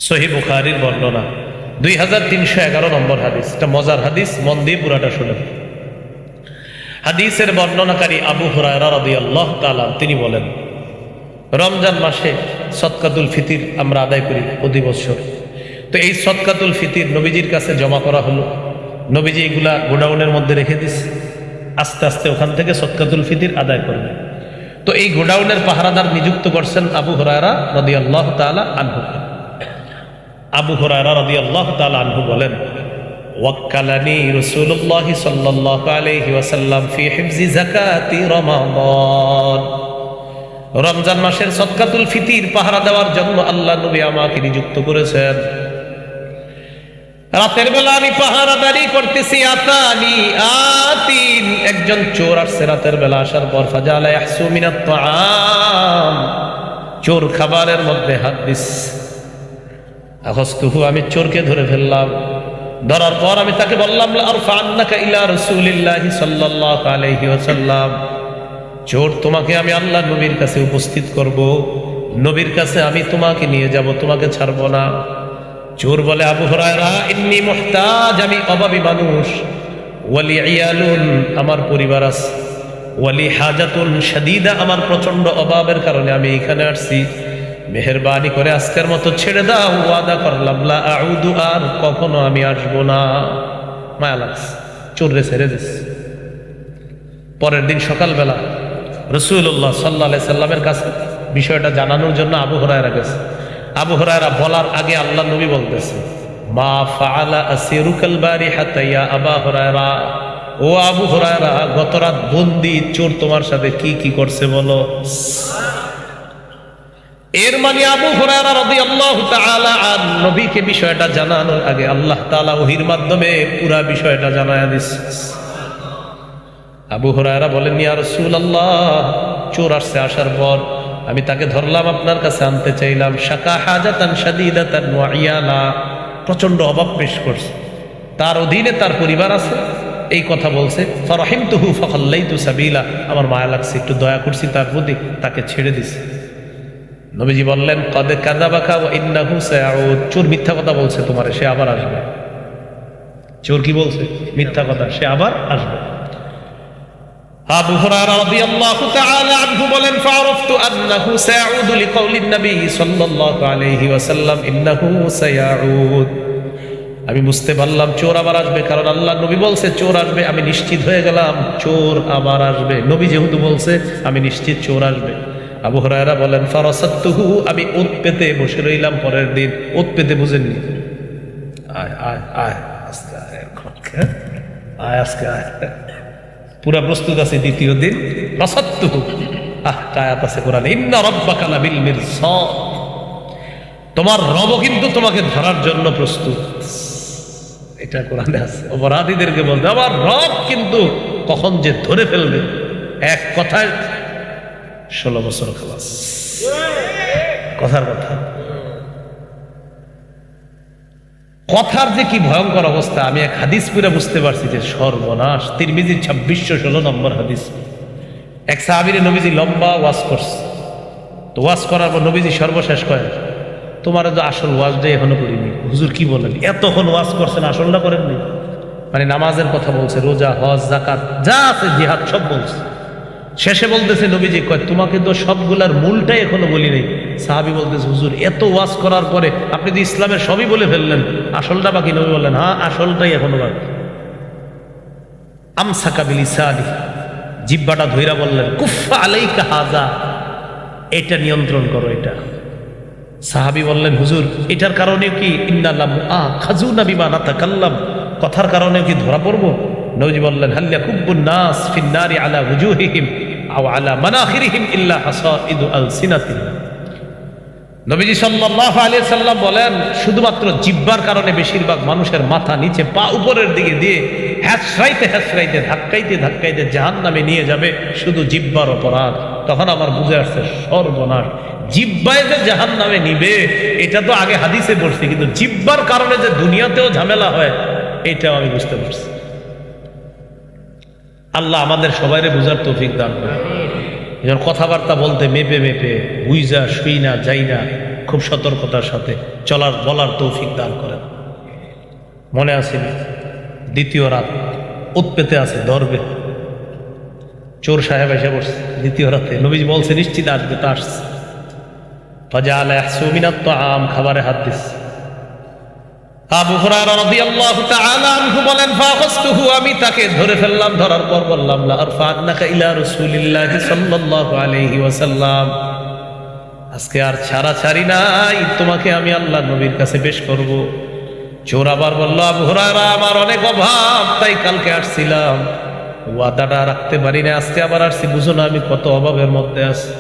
সহিহ বুখারীর বর্ণনা 2311 নম্বর হাদিস। এটা মজার হাদিস, মন দিয়ে পুরাটা শুনেন। হাদিসের বর্ণনাকারী আবু হুরায়রা রাদিয়াল্লাহু তাআলা তিনি বলেন, রমজান মাসে সদকাতুল ফিতির আমরা আদায় করি প্রতি বছর। তো এই সদকাতুল ফিতির নবীজির কাছে জমা করা হলো। নবীজি এগুলা গোডাউনের মধ্যে রেখে দিচ্ছে, আস্তে আস্তে ওখান থেকে সদকাতুল ফিতির আদায় করবে। তো এই গোডাউনের পাহারাদার নিযুক্ত করছেন আবু হুরায়রা রাদিয়াল্লাহু তাআলা আনহু। আবু হুরায়রা রাদিয়াল্লাহু তাআলা আনহু বলেন, ওয়াক্কালানি রাসূলুল্লাহ সাল্লাল্লাহু আলাইহি ওয়াসাল্লাম ফি হিফজি যাকাতি রমাদান। রমজান মাসের সদকাতুল ফিতির পাহারা দেওয়ার জন্য আল্লাহ নবী আমাকে নিযুক্ত করেছেন। রাতের বেলা আমি পাহারাদারি করতেছি। আতিন একজন চোর আসছে রাতের বেলা, আসার পর ফাজালা ইয়াহসু মিনাত তাআম, চোর খাবারের মধ্যে হাত দিস। আখস্তুহু, আমি চোরকে ধরে ফেললাম। ধরার পর আমি তাকে বললাম, লা আরফা আন্নাকা ইলা রাসূলিল্লাহি সাল্লাল্লাহু আলাইহি ওয়াসাল্লাম, চোর তোমাকে আমি আল্লাহ নবীর কাছে উপস্থিত করব, নবীর কাছে আমি তোমাকে নিয়ে যাব, তোমাকে ছাড়বো না। চোর বলে, আবু হুরায়রা ইন্নী মুহতাজ, আমি অভাবী মানুষ, ওয়ালি ইয়ালুন, আমার পরিবার আছে, ওয়ালি হাজাতুন শাদীদা, আমার প্রচন্ড অভাবের কারণে আমি এখানে আসছি, মেহেরবানি করে আজকের মতো ছেড়ে দাও, ওয়াদা করলাম লা আউদু, আর কখনো আমি আসবো না। মায়া লাগছে, চোররে ছেড়ে দিস। পরের দিন সকালবেলা রাসূলুল্লাহ সাল্লাল্লাহু আলাইহি সাল্লামের কাছে বিষয়টা জানানোর জন্য আবু হুরায়রা গেছে। আবু হুরায়রা বলার আগে আল্লাহ নবী বলতেছে, মা ফাআলা আসিরুকাল বারিহাতা ইয়া আবা হুরায়রা, ও আবু হুরায়রা, গত রাত বন্দী চোর তোমার সাথে কি কি করছে বলো। এর মানে আবু হুরায়রা রাদিয়াল্লাহু তাআলা আন নবীকে বিষয়টা জানানোর আগে আল্লাহ তাআলা ওহীর মাধ্যমে পুরো বিষয়টা জানায়া দিছে। আবু হুরায়রা বলেন, ইয়া রাসূলুল্লাহ, চোর আসছে, আসার পর আমি তাকে ধরলাম, আপনার কাছে আনতে চাইলাম। শাকা হাজাতান শাদীদাতান ওয়া ইয়ালা, প্রচন্ড অভাব পেশ করছে, তার অধীনে তার পরিবার আছে, এই কথা বলছে। ফারাহিমতুহু ফাখাল্লাইতু সাবিলা, আমার মায়া লাগছে, একটু দয়া করছি তার প্রতি, তাকে ছেড়ে দিছি। নবীজি বললেন, কদ কাযাবাকা ওয়া ইন্নাহু সায়াউদ, চোর মিথ্যা কথা বলছে তোমারে, সে আবার আসবে। চোর কি বলছে? মিথ্যা কথা, সে আবার আসবে। আবু হুরায়রা রাদিয়াল্লাহু তাআলা আনহু বলেন, ফাআরাফতু আন্নাহু সায়াউদু লিকাউলিন নবী সাল্লাল্লাহু আলাইহি ওয়াসাল্লাম ইন্নাহু সায়াউদ, আমি বুঝতে পারলাম চোর আবার আসবে, কারণ আল্লাহ নবী বলছে চোর আসবে। আমি নিশ্চিত হয়ে গেলাম চোর আবার আসবে, নবী যেহেতু বলছে আমি নিশ্চিত চোর আসবে। আবু হুরায়রা বলেন, ফারাসাতুহু, আমি ওত পেতে বসে রইলাম। পরের দিন ওত পেতে, বুঝেননি? আয় আয় আয়, আজকে আয়, আয় আজকে আয়, পুরা প্রস্তুত আছে। দ্বিতীয় দিন রাসাতুহু, আয়াত আছে কোরআনে, ইন্না রাব্বাকা লাবিল মিরসাদ, তোমার রব কিন্তু তোমাকে ধরার জন্য প্রস্তুত। এটা কোরআনে আছে। অপরাধীদেরকে বলতে, আমার রব কিন্তু কখন যে ধরে ফেলবে, এক কথায় 16 বছর খালাস। কথার কথা, কথার যে কি ভয়ঙ্কর অবস্থা, আমি এক হাদিস পুরো বুঝতে পারছি যে সর্বনাশ। তিরমিজির 2616 নম্বর হাদিস। এক সাহাবীরে নবীজি লম্বা ওয়াজ করছে। তো ওয়াজ করার পর নবীজি সর্বশেষ করেন, তোমার তো আসল ওয়াজটাই এখনো করিনি। হুজুর কি বলেন, এতক্ষণ ওয়াজ করছেন, আসলটা করেননি? মানে নামাজের কথা বলছে, রোজা, হজ, যাকাত যা আছে, জিহাদ সব বলছে। শেষে বলতেছে নবীজি, কয় তোমাকে তো সবগুলার মূলটাই এখনো বলি নাই। সাহাবী বলতেছে, হুজুর এত ওয়াজ করার পরে আপনি তো ইসলামের সবই বলে ফেললেন, আসলটা বাকি? নবী বললেন, হ্যাঁ, আসলটাই এখনো বাকি। আমসাকা বিলিসানি, জিহ্বাটা ধইরা বললেন, কুফা আলাইকা হাযা, এটা নিয়ন্ত্রণ করো, এটা। সাহাবী বললেন, হুজুর এটার কারণে কি ইন্নাল্লাহ খাজুনা বিমা নাতাকাল্লাম, কথার কারণে কি ধরা পড়বো? নবীজি বললেন, হাল ইয়াকুব্বুন নাস ফিন নারি আলা ওয়ুজুহিহিম আও আলা মানাখিরিহিম ইল্লা হাসাইদু আলসিনাতিহিম। নবীজি সাল্লাল্লাহু আলাইহি সাল্লাম বলেন, শুধুমাত্র জিহ্বার কারণে বেশিরভাগ মানুষের মাথা নিচে, পা উপরের দিকে দিয়ে হ্যাঁচড়াইতে হ্যাঁচড়াইতে, ধাক্কাইতে ধাক্কাইতে জাহান্নামে নিয়ে যাবে, শুধু জিহ্বার অপরাধ। তখন আমার বুঝে আসছে সর্বনাশ, জিহ্বায় যে জাহান্নামে নিবে এটা তো আগে হাদিসে পড়ছি, কিন্তু জিহ্বার কারণে যে দুনিয়াতেও ঝামেলা হয় এটাও আমি বুঝতে পারছি। আল্লাহ আমাদের সবাইরে বুঝার তৌফিক দান করে। কথাবার্তা বলতে মেপে মেপে, বুঝা শুই না, যাই না, খুব সতর্কতার সাথে চলার বলার তৌফিক দান করেন। মনে আছে দ্বিতীয় রাত উৎপেতে আছে, ধরবে। চোর সাহেব এসে বসছে দ্বিতীয় রাতে, নবীজি বলছে নিশ্চিত আসবে, তা আসছে। ফাজাআলা ইয়াহসু মিনাত তাআম, খাবারে হাত দিচ্ছে। আবু হুরায়রা রাদিয়াল্লাহু তাআলা আনহু বলেন, ফাখাসতুহু, আমি তাকে ধরে ফেললাম, ধরার পর বললাম, লা আরফা'নাকা ইলা রাসূলিল্লাহি সাল্লাল্লাহু আলাইহি ওয়াসাল্লাম, আজকে আর ছাড়াছাড়ি নাই, তোমাকে আমি আল্লাহর নবীর কাছে পেশ করব। চোর আবার বলল, আবু হুরায়রা, আমার অনেক অভাব, তাই কালকে আসছিলাম, ওয়াদাটা রাখতে পারি না, আজকে আবার আসছি, বুঝো না আমি কত অভাবের মধ্যে আছি।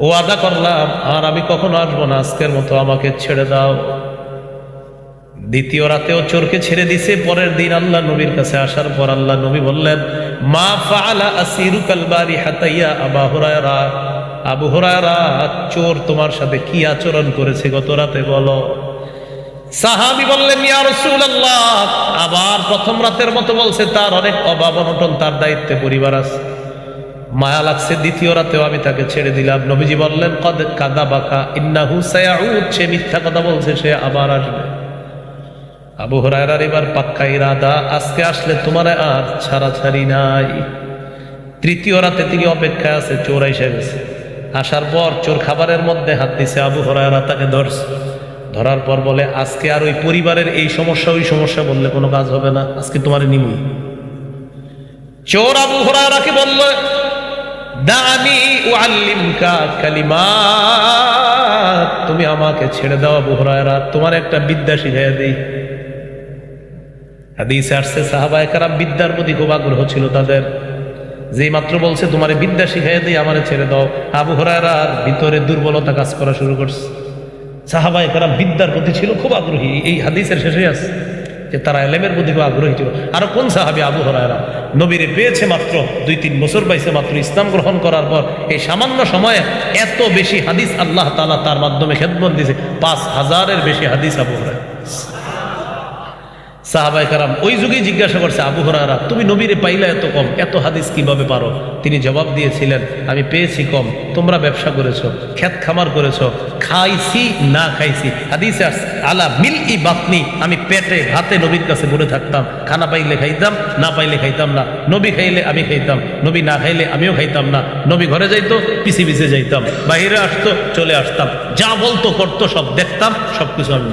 ওয়াদা করলাম আর আমি কখনো আসবো না, আজকের মতো আমাকে ছেড়ে দাও। দ্বিতীয় রাতেও চোরকে ছেড়ে দিছে। পরের দিন আল্লাহ নবীর কাছে আসার পর আল্লাহ নবী বললেন, মা ফাআলা আসিরুকাল বারিহাতা ইয়া আবু হুরায়রা, আবু হুরায়রা, চোর তোমার সাথে কি আচরণ করেছে গত রাতে বলো। সাহাবী বললেন, ইয়া রাসূলুল্লাহ, আবার প্রথম রাতের মতো বলছে, তার অনেক অভাব অনটন, তার দায়িত্বে পরিবার আছে, মায়া লাগছে, দ্বিতীয় রাতেও আমি তাকে ছেড়ে দিলাম। নবীজি বললেন, কদ কাযাবাকা ইন্নাহু সায়াউদ, সে মিথ্যা কথা বলছে, সে আবার আসবে। আবু হুরায়রার এবার পাক্কা ইরাদা, আজকে আসলে তোমার আর ছাড়াছাড়ি নাই। তৃতীয় রাতে তিনি অপেক্ষায় আছে, চোর এসে গেছে। আসার পর চোর খাবারের মধ্যে হাত দিছে, আবু হুরায়রা তাকে ধরছে। ধরার পর বলে, আজকে আর ওই পরিবারের এই সমস্যা ওই সমস্যা বললে কোনো কাজ হবে না, আজকে তোমার নিমুই। চোর আবু হুরায়রাকে বলল, দানি উআল্লিমকা কালিমাত, তুমি আমাকে ছেড়ে দাও আবু হুরায়রা, তোমার একটা বিদ্যা শিখাইয়া দেই। হাদিসে আসছে সাহাবায়ে কেরাম বিদ্যার প্রতি খুব আগ্রহ ছিল তাদের, যেই মাত্র বলছে তোমারে বিদ্যা শিখাইয়া দেই, আমারে ছেড়ে দাও, আবু হুরায়রার ভিতরে দুর্বলতা কাজ করা শুরু করছে। সাহাবায়ে কেরাম বিদ্যার প্রতি ছিল খুব আগ্রহী, এই হাদিসের শেষে আছে যে তারা এলেমের প্রতি খুব আগ্রহী ছিল। আরো কোন সাহাবী? আবু হুরায়রা। নবীরে পেয়েছে মাত্র 2-3 বছর পাইছে মাত্র ইসলাম গ্রহণ করার পর, এই সামান্য সময়ে এত বেশি হাদিস আল্লাহ তাআলা তার মাধ্যমে খেদমত দিয়েছে, 5000-এর বেশি হাদিস আবু হুরায়রা। সাহাবায়ে কেরাম ওই যুগেই জিজ্ঞাসা করছে, আবু হুরায়রা, তুমি নবীরে পাইলা এত কম, এত হাদিস কিভাবে পারো? তিনি জবাব দিয়েছিলেন, আমি পেয়েছি কম, তোমরা ব্যবসা করেছো, ক্ষেত খামার করেছো, খাইছি না খাইছি, হাদিসে আসছে আলা মিলই বাতনি, আমি পেটে ভাতে নবীর কাছে বসে থাকতাম, খানা পাইলে খাইতাম, না পাইলে খাইতাম না, নবী খাইলে আমি খাইতাম, নবী না খাইলে আমিও খাইতাম না, নবী ঘরে যাইতো পিছে পিছে যাইতাম, বাইরে আসতো চলে আসতাম, যা বলতো করতো সব দেখতাম, সবকিছু আমি।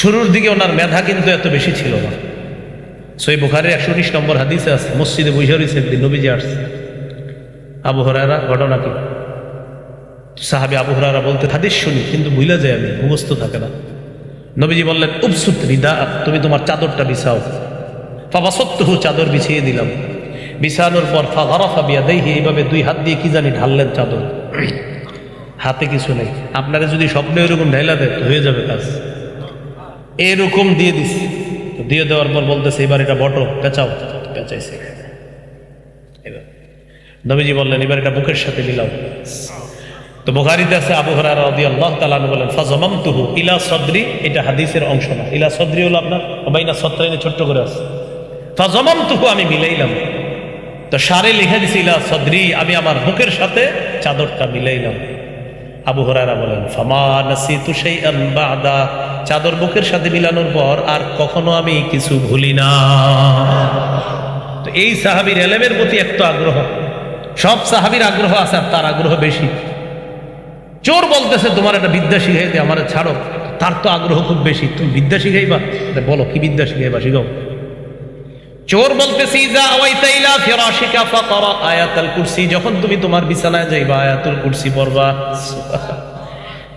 শুরুর দিকে ওনার মেধা কিন্তু এত বেশি ছিল না। সহিহ বুখারীর 119 নম্বর হাদিসে আছে, মসজিদে বসে রয়েছে একদিন, নবীজি আসছে। আবু হুরায়রা, ঘটনা কি? সাহাবী আবু হুরায়রা বলতে, হাদিস শুনি কিন্তু ভুলে যাই আমি, মুখস্থ থাকে না। নবীজি বললেন, উবসুত রিদা, তুমি তোমার চাদরটা বিছাও। ফাবাসাতহু, চাদর বিছিয়ে দিলাম। বিছানোর পর ফাগারাফা বিয়াদাইহি, এইভাবে 2 হাত দিয়ে কি জানি ঢাললেন চাদর, হাতে কিছু নেই। আপনারা যদি স্বপ্নে এরকম ঢাইলা দেয় হয়ে যাবে কাজ। এরকম দিয়ে দিছি, দিয়ে দেওয়ার পর বলতেছে, এবার এটা বটো, পেঁচাও, পেঁচাইছে। নবীজি বললেন, এবার এটা বুকের সাথে মিলাও। তো বুখারীতে আছে, আবু হুরায়রা রাদিয়াল্লাহু তাআলা আনহু বলেন, ফাজামামতুহু ইলা সদরি, এটা হাদিসের অংশ না, ইলা সদরি হলো আপনার বাইনা সত্রাইনে ছোট্ট করে আছে, ফাজামামতুহু, আমি মিলাইলাম। তো সারে লিখে দিছি ইলা সদরি, আমি আমার বুকের সাথে চাদরটা মিলাইলাম। আবু হুরায়রা বলেন, ফামা নাসিতু শাইআন বাদা, চাদর বুকের সাথে মিলানোর পর আর কখনো আমি কিছু ভুলি না। তো এই সাহাবীর ইলমের প্রতি একটু আগ্রহ, সব সাহাবীর আগ্রহ আছে, আর তার আগ্রহ বেশি। চোর বলতেছে, তোমার একটা বিদ্যা শিখাই দে, আমার ছাড়ো, তার তো আগ্রহ খুব বেশি, তুমি বিদ্যা শিখাইবা? বলো কি বিদ্যা শিখাইবা, শিখাও। চোর বলতেছে, ইজা আওয়াইতা ইলা ফিরাশিকা ফাকরা আয়াতুল কুরসি, যখন তুমি তোমার বিছানায় যাইবা আয়াতুল কুরসি পড়বা।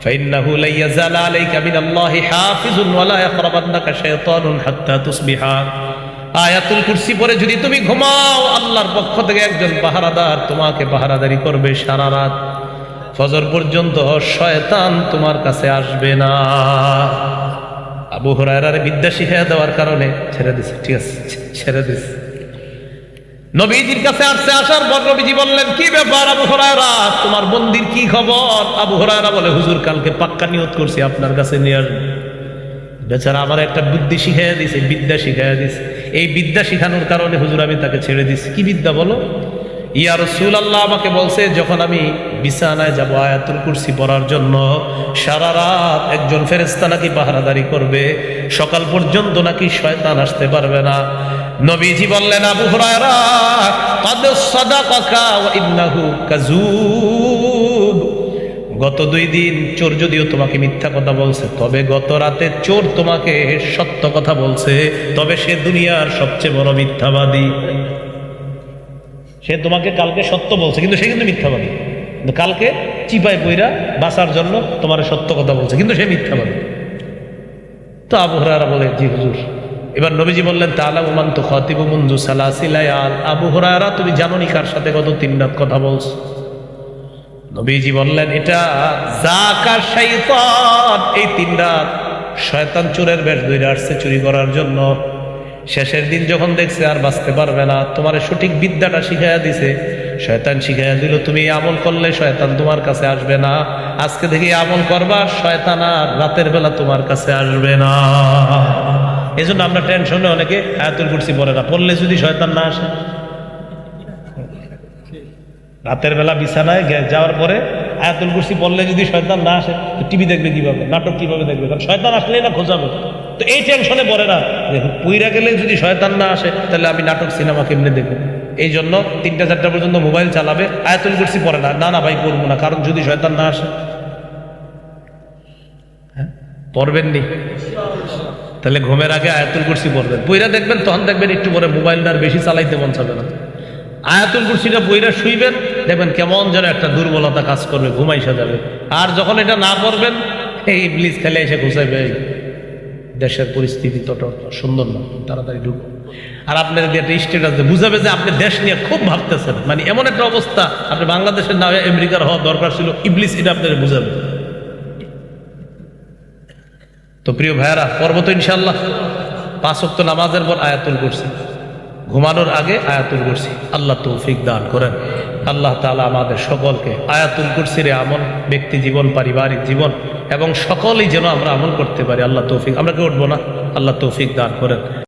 فإنه لن يزال عليك من الله حافظ ولا يقربنك شيطان حتى تصبح, আয়াতুল কুরসি পড়ে যদি তুমি ঘুমাও, আল্লাহর পক্ষ থেকে একজন পাহারাদার তোমাকে পাহারাদারি করবে সারা রাত, ফজর পর্যন্ত শয়তান তোমার কাছে আসবে না। আবু হুরায়রার বিদ্যা শিখিয়ে দেওয়ার কারণে ছেড়ে দিছে, ঠিক আছে, ছেড়ে দিছে। নবীজির কাছে আসছে, আসার পর নবীজি বললেন, কি ব্যাপার আবু হুরায়রা, তোমার বন্দির কি খবর? আবু হুরায়রা বলে, হুজুর কালকে পাক্কা নিয়ত করছি আপনার কাছে নিয়ে আসবো। বেচারা আমার একটা বুদ্ধি শিখাইয়া দিছে, বিদ্যা শিখাইয়া দিছে, এই বিদ্যা শিখানোর কারণে হুজুর আমি তাকে ছেড়ে দিছি। কি বিদ্যা বলো? ইয়া রাসূলুল্লাহ আমাকে বলছে যখন আমি বিছানায় যাব আয়াতুল কুরসি পড়ার জন্য, সারা রাত একজন ফেরেশতা নাকি পাহারাদারি করবে, সকাল পর্যন্ত নাকি শয়তান আসতে পারবে না। নবীজি বললেন, আবু হুরায়রা ক্বাদ সাদাকাকা ওয়া ইন্নাহু কাযূব, গত 2 দিন চোর যদিও তোমাকে মিথ্যা কথা বলছে, তবে গত রাতে চোর তোমাকে সত্য কথা বলছে, তবে সে দুনিয়ার সবচেয়ে বড় মিথ্যাবাদী। সে তোমাকে কালকে সত্য বলছে, কিন্তু সে কিন্তু মিথ্যাবাদী। কিন্তু কালকে চিপায় পইরা বাঁচার জন্য তোমার সত্য কথা বলছে, কিন্তু সে মিথ্যাবাদী। তো আবু হুরায়রা বলে, জি হুজুর। এবার নবীজি বললেন, তাআলামু মান তুখাতিবু মুনযু সালাসি লায়াল, আবু হুরায়রা তুমি জানো নি কার সাথে গত 3 রাত কথা বলছো? নবীজি বললেন, এটা যাকা শাইতান, এই 3 রাত শয়তান চোরের বেশ ধরে আসছে চুরি করার জন্য। শেষের দিন যখন দেখছে আর বাঁচতে পারবে না, তোমার সঠিক বিদ্যাটা শিখাইয়া দিছে। শয়তান শিখাইয়া দিল, তুমি এই আমল করলে শয়তান তোমার কাছে আসবে না, আজকে থেকে এই আমল করবা, শয়তান আর রাতের বেলা তোমার কাছে আসবে না। এই জন্য আমরা টেনশনে অনেকে আয়াতুল কুরসি পড়ে না, পড়লে যদি শয়তান না আসে। রাতের বেলা বিছানায় যাওয়ার পরে আয়াতুল কুরসি পড়লে যদি শয়তান না আসে, তো টিভি দেখবে কিভাবে, নাটক কিভাবে দেখবে? কারণ শয়তান আসলেই না খোঁজাবে। তো এই টেনশনে পড়ে না, দেখুন পুইরা গেলে যদি শয়তান না আসে, তাহলে আমি নাটক সিনেমা কেমনে দেখবো? এই জন্য 3টা-4টা পর্যন্ত মোবাইল চালাবে, আয়াতুল কুরসি পড়ে না। না না ভাই, পড়বো না, কারণ যদি শয়তান না আসে। হ্যাঁ, পড়বেন নি? তাহলে ঘুমের আগে আয়াতুল কুরসি পড়বেন, পইরা দেখবেন, তখন দেখবেন একটু পরে মোবাইলটা আর বেশি চালাইতে মন চাবে না। আয়াতুল কুরসিটা পইরা শুইবেন, দেখবেন কেমন যেন একটা দুর্বলতা কাজ করবে, ঘুমাইসা যাবে। আর যখন এটা না করবেন, এই ইবলিস খেলে এসে ঘুষাইবে, দেশের পরিস্থিতি তত সুন্দর না, তাড়াতাড়ি ঢুকো। আর আপনার যদি একটা স্টেটাস বুঝাবে যে আপনি দেশ নিয়ে খুব ভাবতেছেন, মানে এমন একটা অবস্থা, আপনি বাংলাদেশের না হয়ে আমেরিকার হওয়া দরকার ছিল, ইবলিস এটা আপনার বুঝাবে। তো প্রিয় ভাইয়ারা, পর্ব তো ইনশাআল্লাহ 5 ওয়াক্ত নামাজের পর আয়াতুল কুরসি, ঘুমানোর আগে আয়াতুল কুরসি। আল্লাহ তৌফিক দান করেন। আল্লাহ তাআলা আমাদের সকলকে আয়াতুল কুরসির আমল, ব্যক্তি জীবন, পারিবারিক জীবন এবং সকলেই যেন আমরা আমল করতে পারি। আল্লাহ তৌফিক, আমরা কেউ উঠবো না, আল্লাহ তৌফিক দান করেন।